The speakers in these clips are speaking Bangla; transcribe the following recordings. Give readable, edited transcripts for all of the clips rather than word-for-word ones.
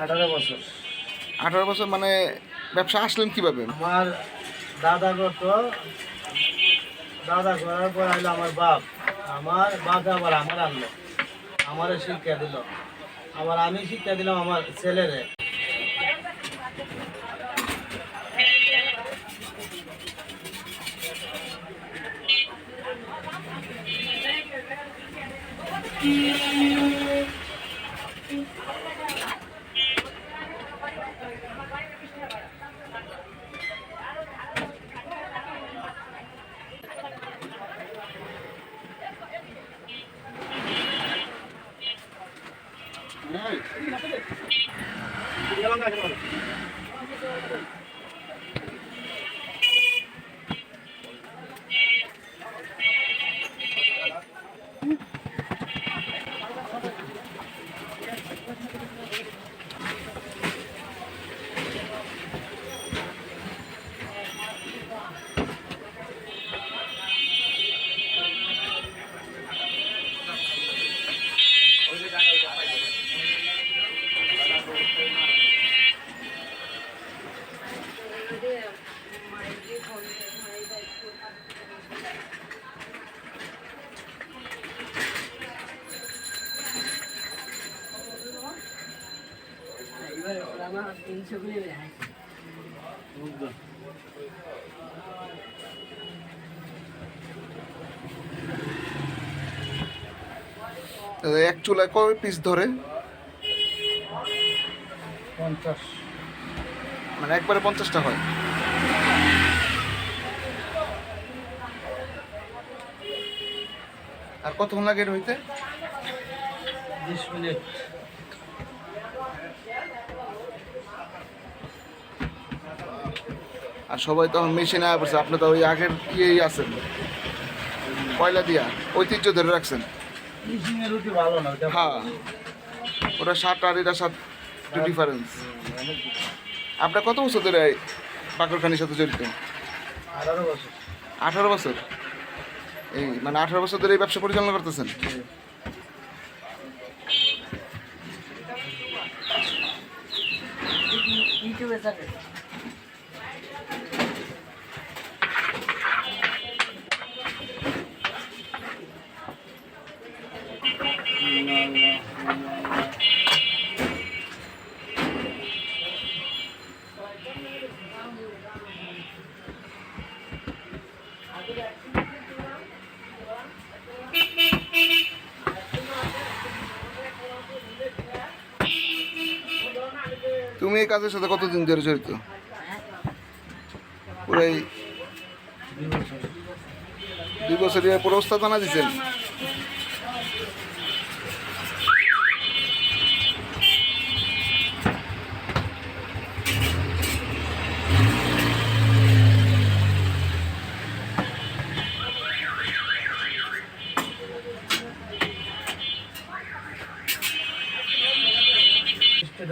18 বছর। 18 বছর মানে ব্যবসা আসলেন কিভাবে? আমার দাদা করতো, দাদা করার পর আইলো আমার বাপ, আমার বাপ আবার আমার আনলো, আমারে শিক্ষা দিল, আবার আমি শিক্ষা দিলাম আমার ছেলেরে। এক চুলায় কয় পিস ধরে? 50। মানে একবারে 50টা হয়? আর কতক্ষণ লাগে এর হইতে? 20 মিনিট। আর সবাই তখন মেশিনে আয়া পড়ছে, আপনি তো ওই আগের ইয়েই আছেন, কয়লা দিয়া ঐতিহ্য ধরে রাখছেন। ফিনিশিংয়ের রুটি ভালো না ওটা। হ্যাঁ, ওটা 7 আর এটা 7 ডিফারেন্স। আপনার কত বছর ধরে পাকড়খানির সাথে জড়িত? 18 বছর। 18 বছর? এই মানে 18 বছর ধরে এই ব্যবসা পরিচালনা করতেছেন? ইউটিউবে থাকে। তুমি এই কাজের সাথে কতদিন ধরে জড়িত? পুরাই 2 বছর পুরো ওস্তাদ বানা দিচ্ছেন?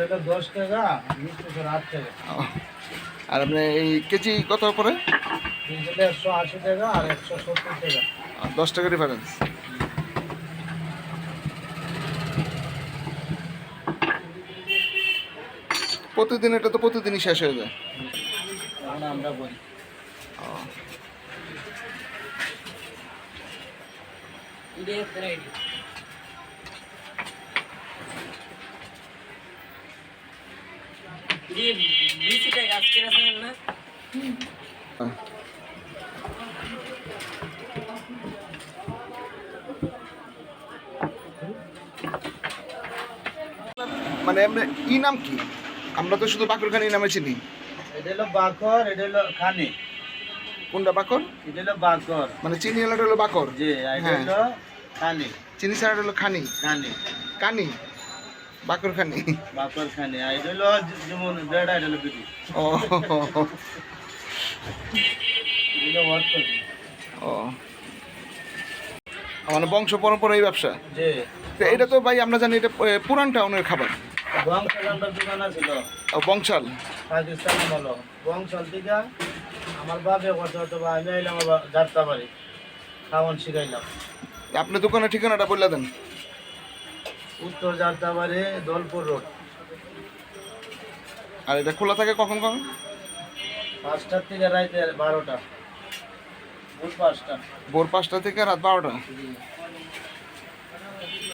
এটা 10 টাকা, মিষ্টি 8 টাকা। আর আপনি এই কেজি কত করে? 180 টাকা আর 170 টাকা। 10 টাকা ডিফারেন্স। প্রতিদিন এটা তো প্রতিদিনই শেষ হয়ে যায়। এখন আমরা বলি মানে এমনি ই নাম কি? আমরা তো শুধু বাকরখানি নামে চিনি। এটা হলো বাকর, এটা হলো খানি। কোনটা বাকর? এটা হলো বাকর, মানে চিনি এলাটা হলো বাকর। জি। এটা হলো খানি। চিনি ছাড়াটা হলো খানি। খানি কানি, বাকরখানি। বাকর খানি। আর এটা হলো যেমন বেড়া, এটা হলো বিড়ি। ও এটা হলো অর্থ। ও, মানে বংশ পরম্পরা এই ব্যবসা। জি। তো এটা তো ভাই আমরা জানি এটা পুরান টাউনের খাবার। বংশাল আমার দোকান ছিল। ও, বংশাল পাকিস্তান বলো। বংশাল থেকে আমার বাপে করতে হতো, বা আমি আইলাম আবার যাত্রাবাড়ি, খাওয়ান শিখাইলাম। আপনার দোকানের ঠিকানাটা বলে দেন। উত্তর যাত্রাবাড়ি, দলপুর রোড। আর এটা খোলা থাকে কখন কখন? 5টার থেকে রাতে 12টা, ভোর 5টা। ভোর 5টা থেকে রাত 12টা। জি।